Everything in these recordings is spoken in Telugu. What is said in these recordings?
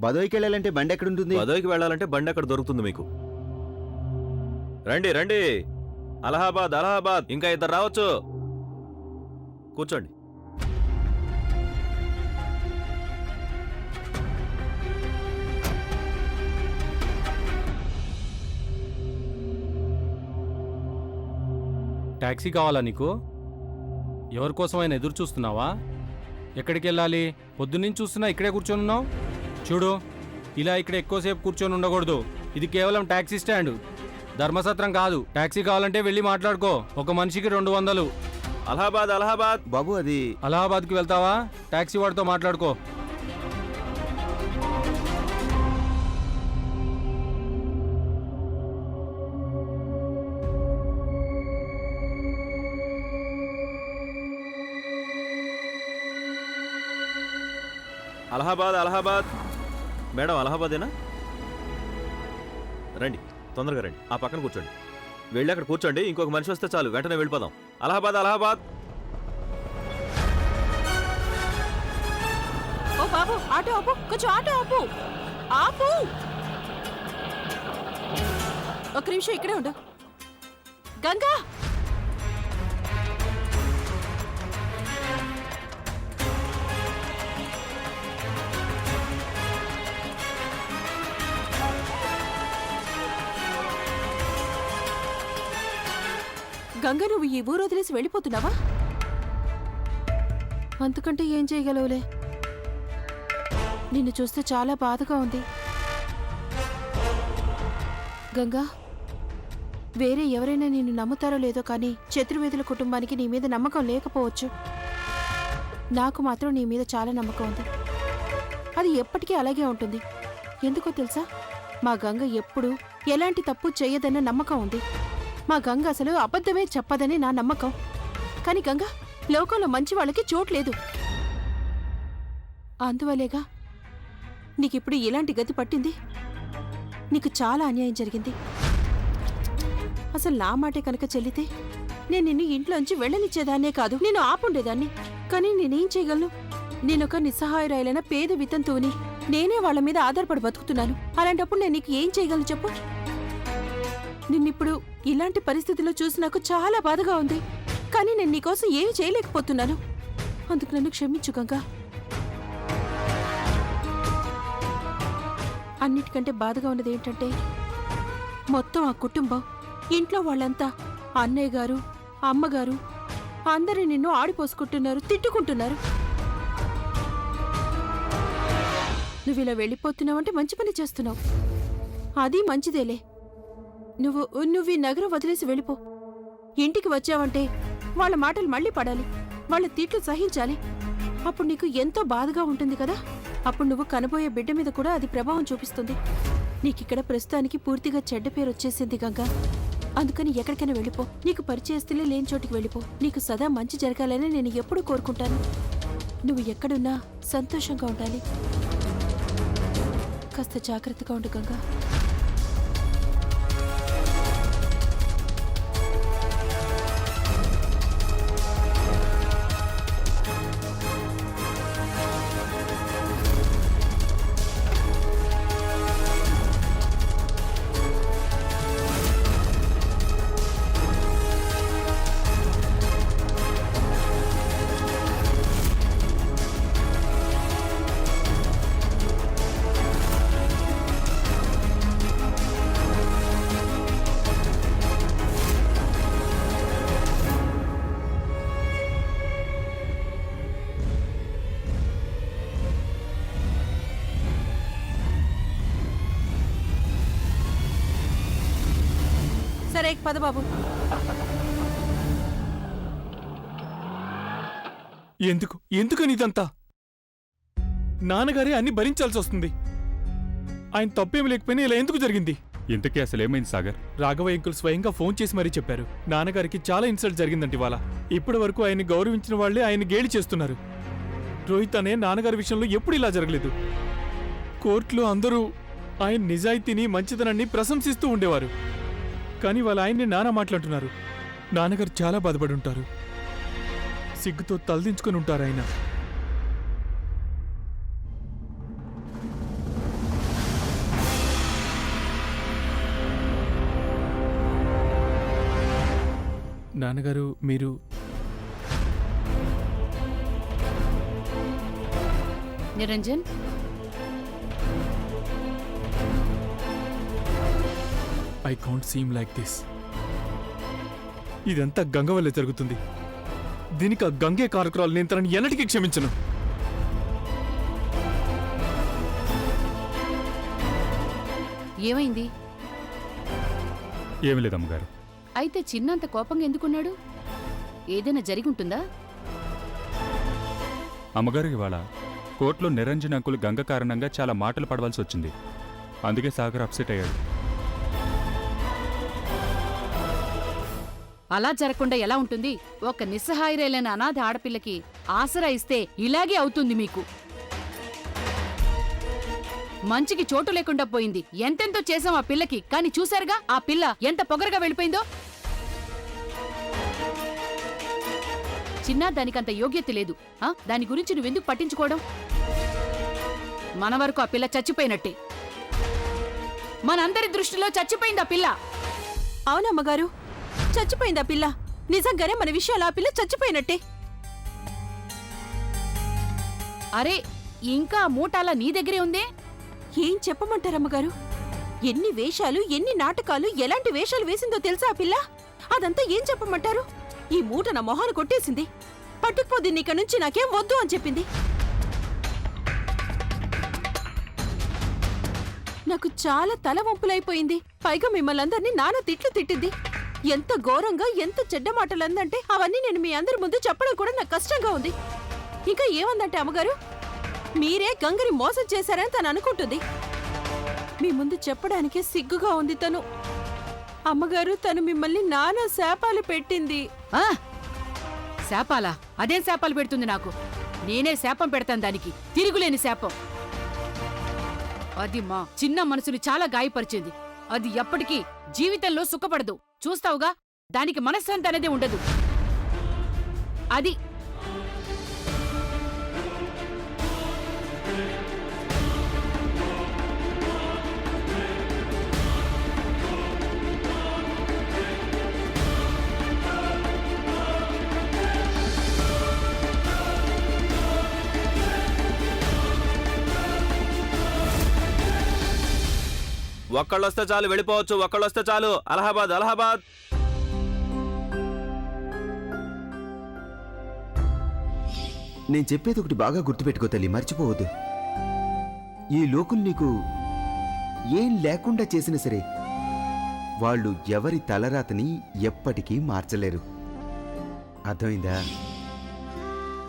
బదోయికి వెళ్ళాలంటే బండి ఎక్కడుంటుంది? బదోయికి వెళ్ళాలంటే బండి ఎక్కడ దొరుకుతుంది మీకు? రండి రండి, అలహాబాద్ అలహాబాద్. ఇంకా ఇద్దరు రావచ్చు, కూర్చోండి. టాక్సీ కావాలా నీకు? ఎవరి కోసమైనా ఎదురు చూస్తున్నావా? ఎక్కడికి వెళ్ళాలి? పొద్దున్నీ చూస్తున్నా ఇక్కడే కూర్చొని ఉన్నావు. చూడు, ఇలా ఇక్కడ ఎక్కువసేపు కూర్చొని ఉండకూడదు. ఇది కేవలం టాక్సీ స్టాండ్, ధర్మసత్రం కాదు. టాక్సీ కావాలంటే వెళ్ళి మాట్లాడుకో. ఒక మనిషికి 200. అలహాబాద్ అలహాబాద్. బాబు అది అలహాబాద్కి వెళ్తావా? టాక్సీ వాడితో మాట్లాడుకో. అలహాబాద్ అలహాబాద్. మేడం అలహాబాదేనా? రండి, తొందరగా రండి. ఆ పక్కన కూర్చోండి. వెళ్ళి అక్కడ కూర్చోండి. ఇంకొక మనిషి వస్తే చాలు, వెంటనే వెళ్ళిపోదాం. అలహాబాద్ అలహాబాద్. ఓ బాబు, ఆటో ఆపు, కొంచెం ఆటో ఆపు. ఆపు, ఒక నిమిషం ఇక్కడే ఉండు. గంగా, గంగ, నువ్వు ఈ ఊరు వదిలేసి వెళ్ళిపోతున్నావా? అంతకంటే ఏం చేయగలవులే. నిన్ను చూస్తే చాలా బాధగా ఉంది. గంగా, వేరే ఎవరైనా నిన్ను నమ్ముతారో లేదో కానీ చతుర్వేదుల కుటుంబానికి నీ మీద నమ్మకం లేకపోవచ్చు. నాకు మాత్రం నీ మీద చాలా నమ్మకం ఉంది. అది ఎప్పటికీ అలాగే ఉంటుంది. ఎందుకో తెలుసా? మా గంగ ఎప్పుడూ ఎలాంటి తప్పు చెయ్యదన్న నమ్మకం ఉంది. మా గంగ అసలు అబద్ధమే చెప్పదని నా నమ్మకం. కానీ గంగ, లోకంలో మంచి వాళ్ళకి చోట్లేదు. అందువలేగా నీకిప్పుడు ఇలాంటి గతి పట్టింది. నీకు చాలా అన్యాయం జరిగింది. అసలు నా మాటే కనుక చెల్లితే నేను నిన్ను ఇంట్లోంచి వెళ్ళనిచ్చేదాన్నే కాదు, నేను ఆపుండేదాన్ని. కానీ నేనేం చేయగలను? నేనొక నిస్సహాయురాలైన పేద వితంతువుని. నేనే వాళ్ళ మీద ఆధారపడి బతుకుతున్నాను. అలాంటప్పుడు నేను నీకు ఏం చేయగలను చెప్పు? నిన్నిప్పుడు ఇలాంటి పరిస్థితిలో చూసి నాకు చాలా బాధగా ఉంది. కానీ నేను నీకోసం ఏమీ చేయలేకపోతున్నాను. అందుకు నన్ను క్షమించు గంగా. అన్నిటికంటే బాధగా ఉన్నది ఏంటంటే, మొత్తం ఆ కుటుంబం, ఇంట్లో వాళ్ళంతా, అన్నయ్య గారు, అమ్మగారు అందరూ నిన్ను ఆడిపోసుకుంటున్నారు, తిట్టుకుంటున్నారు. నువ్వు ఇలా వెళ్ళిపోతున్నావంటే మంచి పని చేస్తున్నావు. అది మంచిదేలే. నువ్వు ఈ నగరం వదిలేసి వెళ్ళిపో. ఇంటికి వచ్చావంటే వాళ్ళ మాటలు మళ్ళీ పడాలి, వాళ్ళ తిట్లు సహించాలి. అప్పుడు నీకు ఎంతో బాధగా ఉంటుంది కదా. అప్పుడు నువ్వు కనబోయే బిడ్డ మీద కూడా అది ప్రభావం చూపిస్తుంది. నీకిక్కడ ప్రస్తుతానికి పూర్తిగా చెడ్డ పేరు వచ్చేసింది గంగా. అందుకని ఎక్కడికైనా వెళ్ళిపో. నీకు పరిచయస్తులే లేని చోటికి వెళ్ళిపో. నీకు సదా మంచి జరగాలని నేను ఎప్పుడూ కోరుకుంటాను. నువ్వు ఎక్కడున్నా సంతోషంగా ఉండాలి. కాస్త జాగ్రత్తగా ఉండు గంగా. సరే పద బాబు. ఎందుకని ఇదంతా? నాన్నగారే అన్ని భరించాల్సి వస్తుంది. ఆయన తప్పేమి లేకపోయినా ఇలా ఎందుకు జరిగింది? ఇంతకీ అసలు ఏమైంది సాగర్? రాఘవ అంకుల్ స్వయంగా ఫోన్ చేసి మరీ చెప్పారు. నాన్నగారికి చాలా ఇన్సల్ట్ జరిగిందంట ఇవాళ. ఇప్పటి వరకు ఆయన్ని గౌరవించిన వాళ్లే ఆయన గేలి చేస్తున్నారు. రోహిత్ అనే నాన్నగారి విషయంలో ఎప్పుడు ఇలా జరగలేదు. కోర్టులో అందరూ ఆయన నిజాయితీని, మంచితనాన్ని ప్రశంసిస్తూ ఉండేవారు. కానీ వాళ్ళ ఆయన్ని నాన్న మాట్లాడుతున్నారు. నాన్నగారు చాలా బాధపడి ఉంటారు. సిగ్గుతో తలదించుకొని ఉంటారు ఆయన. నాన్నగారు మీరు Niranjan, I can't seem like this. ఇదంతా గంగ వల్లే జరుగుతుంది. దీనికి ఆ గంగే కారకురాలు. నేను తనని ఎన్నటికీ క్షమించను. ఏమైంది? ఏమి లేదమ్మగారు. అయితే చిన్నంత కోపంగా ఎందుకున్నాడు? ఏదైనా జరిగి ఉంటుందా? అమ్మగారు ఇవాళ కోర్టులో నిరంజన్ అంకుల్ గంగ కారణంగా చాలా మాటలు పడవలసి వచ్చింది. అందుకే సాగర్ అప్సెట్ అయ్యాడు. అలా జరగకుండా ఎలా ఉంటుంది? ఒక నిస్సహాయురైన అనాథ ఆడపిల్లకి ఆసరా ఇస్తే ఇలాగే అవుతుంది మీకు. మంచికి చోటు లేకుండా పోయింది. ఎంతెంతో చేసాం ఆ పిల్లకి, కానీ చూశారుగా ఆ పిల్ల ఎంత పొగరగా వెళ్ళిపోయిందో. చిన్నా, దానికంత యోగ్యత లేదు. దాని గురించి నువ్వెందుకు పట్టించుకోవడం? మన వరకు ఆ పిల్ల చచ్చిపోయినట్టే. మనందరి దృష్టిలో చచ్చిపోయింది ఆ పిల్ల. అవునమ్మగారు, చచ్చిపోయిందా పిల్ల? నిజంగానే మన విషయాలు ఆ పిల్ల చచ్చిపోయినట్టే. అరే, ఇంకా ఆ మూటాల నీ దగ్గరే ఉందే? ఏం చెప్పమంటారమ్మగారు? ఎన్ని వేషాలు, ఎన్ని నాటకాలు, ఎలాంటి వేషాలు వేసిందో తెలుసా ఆ పిల్ల? అదంతా ఏం చెప్పమంటారు? ఈ మూట నా మొహాన్ని కొట్టేసింది. పట్టుకుపోద్ది, నీక నుంచి నాకేం వద్దు అని చెప్పింది. నాకు చాలా తల వంపులైపోయింది. పైగా మిమ్మల్ని అందరినీ నాన్న తిట్లు తిట్టింది. ఎంత ఘోరంగా, ఎంత చెడ్డ మాటలు అందంటే అవన్నీ నేను మీ అందరి ముందు చెప్పడం కూడా నాకు కష్టంగా ఉంది. ఇంకా ఏమందంటే అమ్మగారు, మీరే గంగని మోసం చేశారని తను అనుకుంటుంది. మీ ముందు చెప్పడానికే సిగ్గుగా ఉంది తను. అమ్మగారు, తను మిమ్మల్ని నానా శాపాలు పెట్టింది. శాపాలా? అదేం శాపాలు పెడుతుంది నాకు? నేనే శాపం పెడతాను దానికి, తిరుగులేని శాపం. అది మా చిన్న మనసుని చాలా గాయపరిచింది. అది ఎప్పటికీ జీవితంలో సుఖపడదు. చూస్తావుగా, దానికి మనశ్శాంతి అనేది ఉండదు. అది ఒక్కళ్ళొస్తే చాలు, వెళ్ళిపోవచ్చు. ఒక్కళ్ళొస్తే చాలు. అలహాబాద్, అలహాబాద్. నేను చెప్పేది ఒకటి బాగా గుర్తుపెట్టుకో తల్లి, మర్చిపోవద్దు. ఈ లోకులు నీకు ఏం లేకుండా చేసినా సరే వాళ్ళు ఎవరి తలరాతని ఎప్పటికీ మార్చలేరు. అర్థమైందా?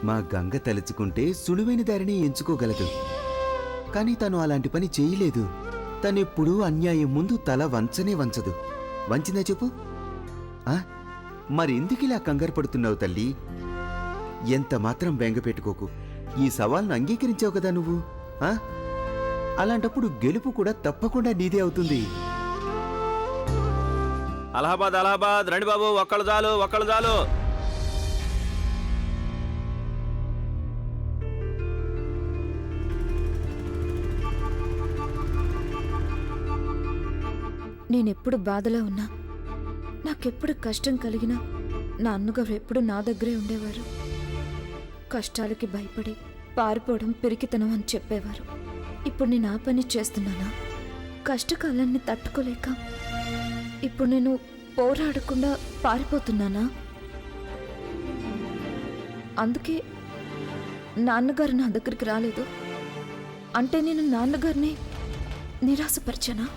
మా గంగ తలుచుకుంటే సులువైన దారిని ఎంచుకోగలదు. కానీ తను అలాంటి పని చేయలేదు. తనెప్పుడూ అన్యాయం ముందు తల వంచనే వంచదు. వంచిందా చెప్పు? మరెందుకు ఇలా కంగారు పడుతున్నావు తల్లి? ఎంత మాత్రం బెంగ పెట్టుకోకు. ఈ సవాల్ను అంగీకరించావు కదా నువ్వు. అలాంటప్పుడు గెలుపు కూడా తప్పకుండా నీదే అవుతుంది. అలహాబాద్, అలహాబాద్. రండి బాబు, ఒక్కళ్ళు చాలు, ఒక్కళ్ళు చాలు. నేనెప్పుడు బాధలో ఉన్నా, నాకెప్పుడు కష్టం కలిగినా నా అన్నగారు ఎప్పుడు నా దగ్గరే ఉండేవారు. కష్టాలకి భయపడి పారిపోవడం పిరికితనం అని చెప్పేవారు. ఇప్పుడు నేను ఆ పని చేస్తున్నానా? కష్టకాలాన్ని తట్టుకోలేక ఇప్పుడు నేను పోరాడకుండా పారిపోతున్నానా? అందుకే నాన్నగారు నా దగ్గరికి రాలేదు. అంటే నేను నాన్నగారిని నిరాశపరిచానా?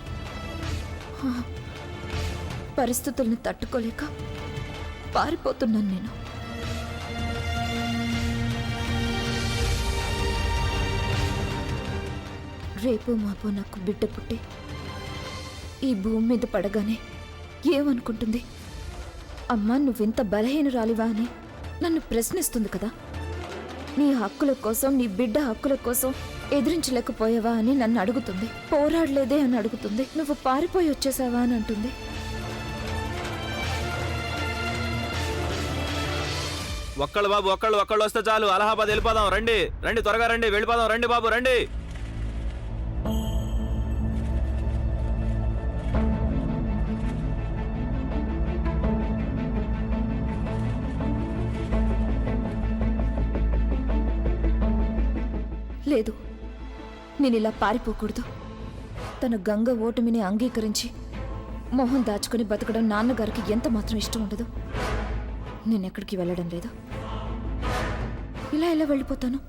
పరిస్థితుల్ని తట్టుకోలేక పారిపోతున్నాను నేను. రేపు మాపో నాకు బిడ్డ పుట్టి ఈ భూమి మీద పడగానే ఏమనుకుంటుంది? అమ్మా, నువ్వింత బలహీనురాలివా అని నన్ను ప్రశ్నిస్తుంది కదా. నీ హక్కుల కోసం, నీ బిడ్డ హక్కుల కోసం ఎదిరించలేకపోయావా అని నన్ను అడుగుతుంది. పోరాడలేదే అని అడుగుతుంది. నువ్వు పారిపోయి వచ్చేసావా అని అంటుంది. ఒక్కళ్ళు బాబు, ఒక్కళ్ళు వస్తే చాలు. అలహాబాద్ వెళ్ళిపోదాం. రండి రండి, త్వరగా రండి, వెళ్ళిపోదాం. రండి బాబు, రండి. లేదు, నేను ఇలా పారిపోకూడదు. తన గంగ ఓటమిని అంగీకరించి మొహం దాచుకుని బతకడం నాన్నగారికి ఎంత మాత్రం ఇష్టం ఉండదు. నేనెక్కడికి వెళ్ళడం లేదు. ఇలా ఎలా వెళ్ళిపోతాను?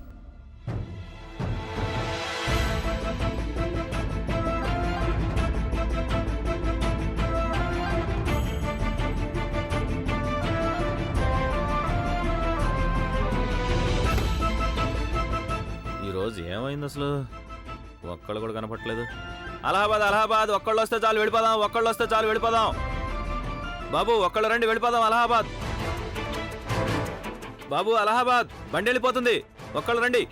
ఈరోజు ఏమైంది అసలు? ఒక్కళ్ళు కూడా కనపట్లేదు. అలహాబాద్ అలహాబాద్, ఒక్కళ్ళు వస్తే చాలు వెళ్ళిపోదాం, ఒక్కళ్ళు వస్తే చాలు వెళ్ళిపోదాం. బాబు ఒక్కళ్ళు రండి వెళ్ళిపోదాం అలహాబాద్. బాబు అలహాబాద్ బండి వెళ్ళిపోతుంది, ఒక్కళ్ళు రండి.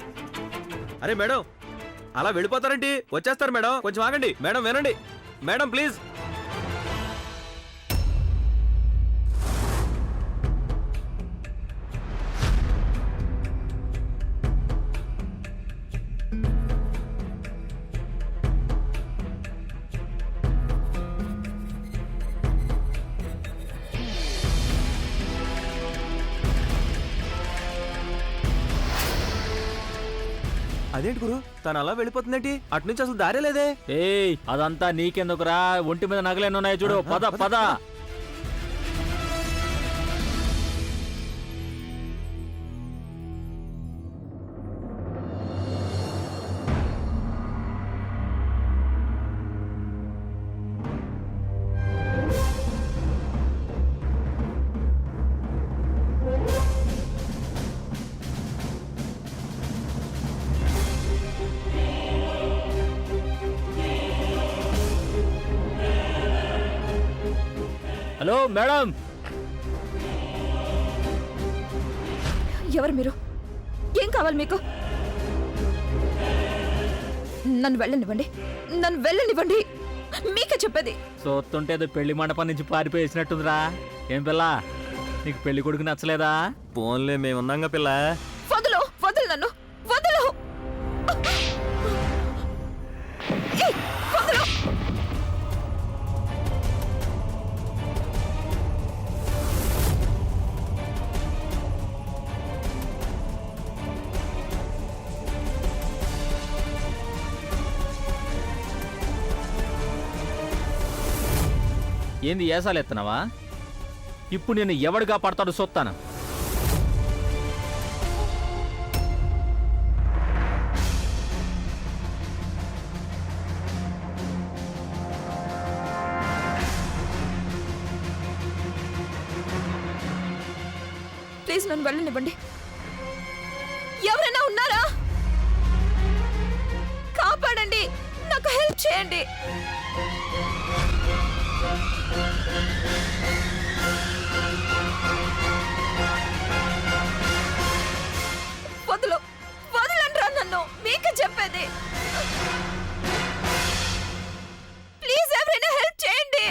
అరే మేడం అలా వెళ్ళిపోతారండి, వచ్చేస్తారు మేడం, కొంచెం ఆగండి మేడం, వినండి మేడం ప్లీజ్. అదేంటి గురు, తను అలా వెళ్ళిపోతుందేంటి? అటు నుంచి అసలు దారే లేదే. ఏయ్ అదంతా నీకెందుకురా, ఒంటి మీద నగలేనున్నాయి చూడు, పద పద. Hello madam. ఎవరు మీరు? ఏం కావాలి మీకు? నన్ను వెళ్ళనివ్వండి, నన్ను వెళ్ళనివ్వండి, మీకే చెప్పేది. చూస్తుంటే ఏదో పెళ్లి మండపం నుంచి పారిపోయేసినట్టుందిరా. ఏం పిల్ల, నీకు పెళ్లి కొడుకు నచ్చలేదా? పోన్లే మేమున్నాంగా పిల్ల. వదులు వదులు, నన్ను వదులు. ఏయ్, వదులు. ఏంది ఏసాలు ఎత్తనావా? ఇప్పుడు నేను ఎవడిగా పడతాడు సొత్తాను. ప్లీజ్ నన్ను వెళ్ళనివ్వండి. ఎవరైనా ఉన్నారా? కాపాడండి, నాకు హెల్ప్ చేయండి. వదులు వదలండ్రా నన్ను, మీకే చెప్పేది. ప్లీజ్ ఎవరైనా హెల్ప్ చేయండి.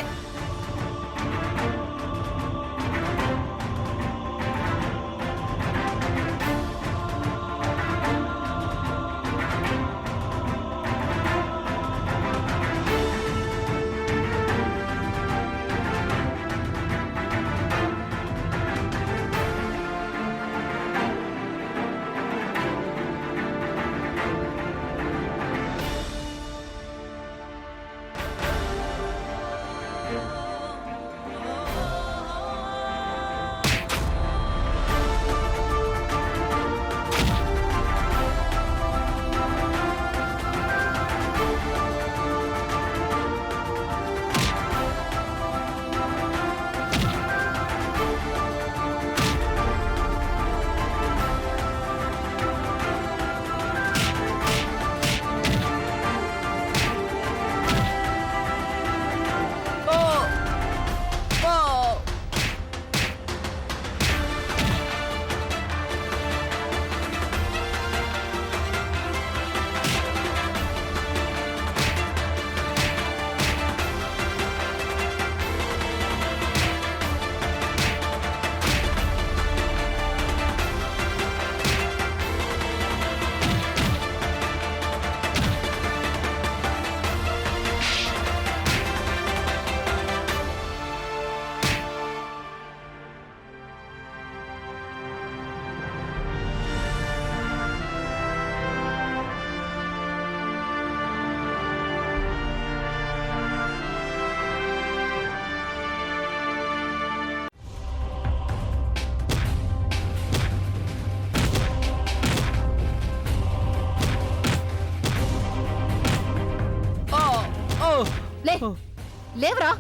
లేవరా.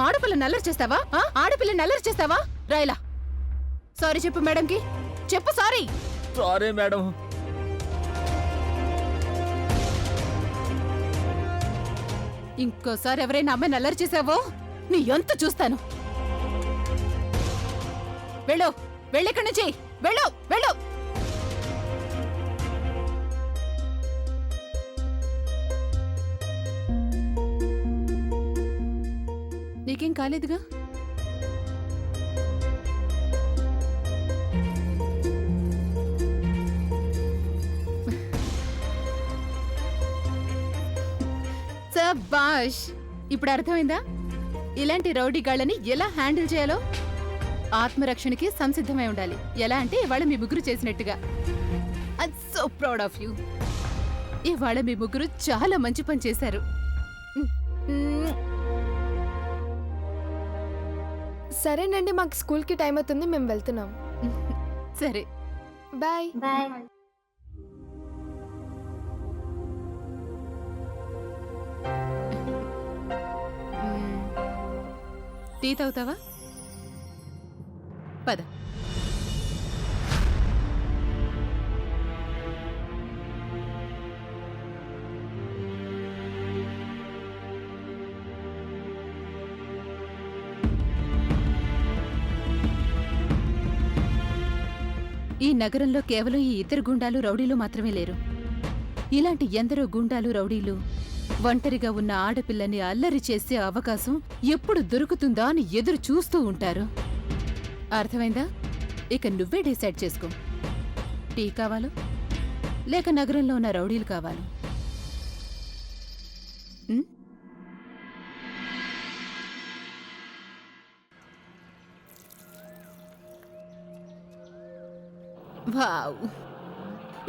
ఆడపిల్ల నల్లరి చేస్తావా? ఆడపిల్ల నల్లరి చేస్తావా? రాయలా సారీ చెప్పు మేడంకి, చెప్పు సారీ. Sorry madam. ఇంకోసారి ఎవరైనా అమ్మాయి నల్లరి చేసావో నీ ఎంత చూస్తాను. వెళ్ళు, వెళ్ళిక్కడి నుంచి వెళ్ళు, వెళ్ళు. నీకేం కాలేదుగా? సబాష్, ఇప్పుడు అర్థమైందా ఇలాంటి రౌడీ గాళ్ళని ఎలా హ్యాండిల్ చేయాలో? ఆత్మరక్షణకి సంసిద్ధమై ఉండాలి. ఎలా అంటే ఇవాళ మీ ముగ్గురు చేసినట్టుగా. I'm so proud of you. ఇవాళ మీ ముగ్గురు చాలా మంచి పని చేశారు. సరేనండి, మాకు స్కూల్కి టైం అవుతుంది, మేము వెళ్తున్నాం. సరే బాయ్. టీ తాగుతావా? పద. ఈ నగరంలో కేవలం ఈ ఇద్దరు గుండాలు రౌడీలు మాత్రమే లేరు. ఇలాంటి ఎందరో గుండాలు రౌడీలు ఒంటరిగా ఉన్న ఆడపిల్లని అల్లరి చేసే అవకాశం ఎప్పుడు దొరుకుతుందా అని ఎదురు చూస్తూ ఉంటారు. అర్థమైందా? ఇక నువ్వే డిసైడ్ చేసుకో. టీ కావాలో లేక నగరంలో ఉన్న రౌడీలు కావాలో? వావ్,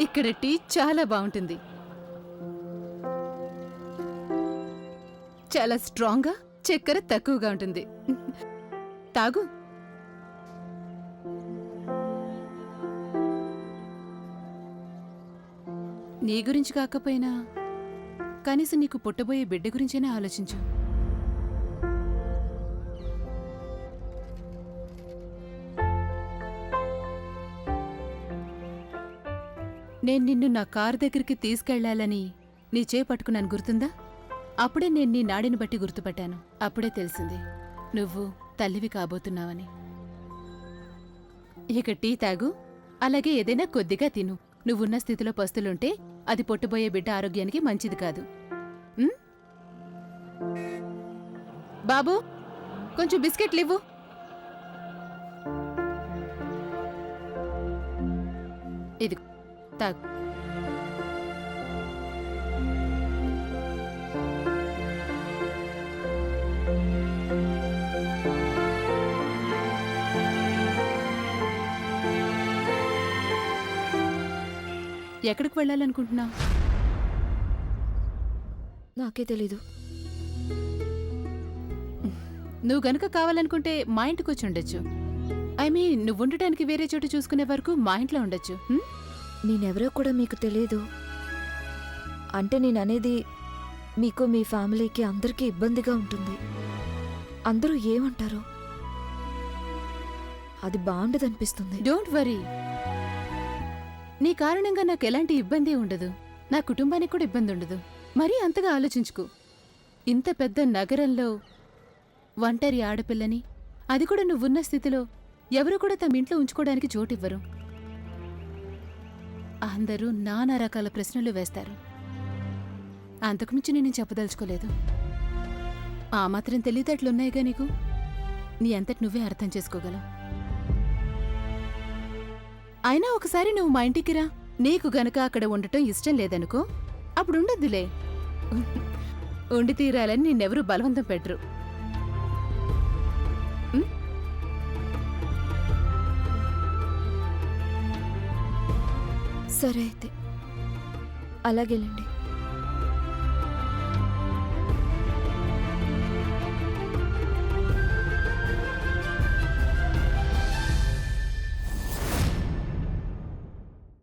ఇక్కడ టీ చాలా బాగుంటుంది. చాలా స్ట్రాంగ్గా, చక్కెర తక్కువగా ఉంటుంది. తాగు. నీ గురించి కాకపోయినా కనీసం నీకు పుట్టబోయే బిడ్డ గురించైనా ఆలోచించు. నేను నిన్ను నా కారు దగ్గరికి తీసుకెళ్లాలని నీ చేపట్టుకున్నాను, గుర్తుందా? అప్పుడే నేను నీ నాడిని బట్టి గుర్తుపట్టాను. అప్పుడే తెలిసింది నువ్వు తల్లివి కాబోతున్నావని. ఇక టీ తాగు, అలాగే ఏదైనా కొద్దిగా తిను. నువ్వున్న స్థితిలో పస్తులుంటే అది పొట్టుబోయే బిడ్డ ఆరోగ్యానికి మంచిది కాదు. బాబు, కొంచెం బిస్కెట్లు ఇవ్వు. ఇది తాగు. ఎక్కడికి వెళ్ళాలనుకుంటున్నావు? నాకే తెలీదు. నువ్వు గనుక కావాలనుకుంటే మా ఇంటికి వచ్చి ఉండొచ్చు. ఐ మీన్, నువ్వు ఉండటానికి వేరే చోటు చూసుకునే వరకు మా ఇంట్లో ఉండొచ్చు. నేనెవరో కూడా మీకు తెలియదు అంటే నేననేది మీకు, మీ ఫ్యామిలీకి అందరికీ ఇబ్బందిగా ఉంటుంది. అందరూ ఏమంటారో అది బాగుండదనిపిస్తుంది. డోంట్ వరీ, నీ కారణంగా నాకు ఎలాంటి ఇబ్బంది ఉండదు. నా కుటుంబానికి కూడా ఇబ్బంది ఉండదు. మరీ అంతగా ఆలోచించుకో. ఇంత పెద్ద నగరంలో ఒంటరి ఆడపిల్లని, అది కూడా నువ్వున్న స్థితిలో ఎవరు కూడా తమ ఇంట్లో ఉంచుకోవడానికి చోటివ్వరు. అందరూ నానా రకాల ప్రశ్నలు వేస్తారు. అంతకుమించి నేను చెప్పదలుచుకోలేదు. ఆ మాత్రం తెలివితేటలున్నాయిగా నీకు. నీ అంతటి నువ్వే అర్థం చేసుకోగలవు. అయినా ఒకసారి నువ్వు మా ఇంటికి రా. నీకు గనక అక్కడ ఉండటం ఇష్టం లేదనుకో, అప్పుడు ఉండొద్దులే. ఉండి తీరాలని నిన్నెవరూ బలవంతం పెట్టరు. సరే అయితే అలాగేలండి.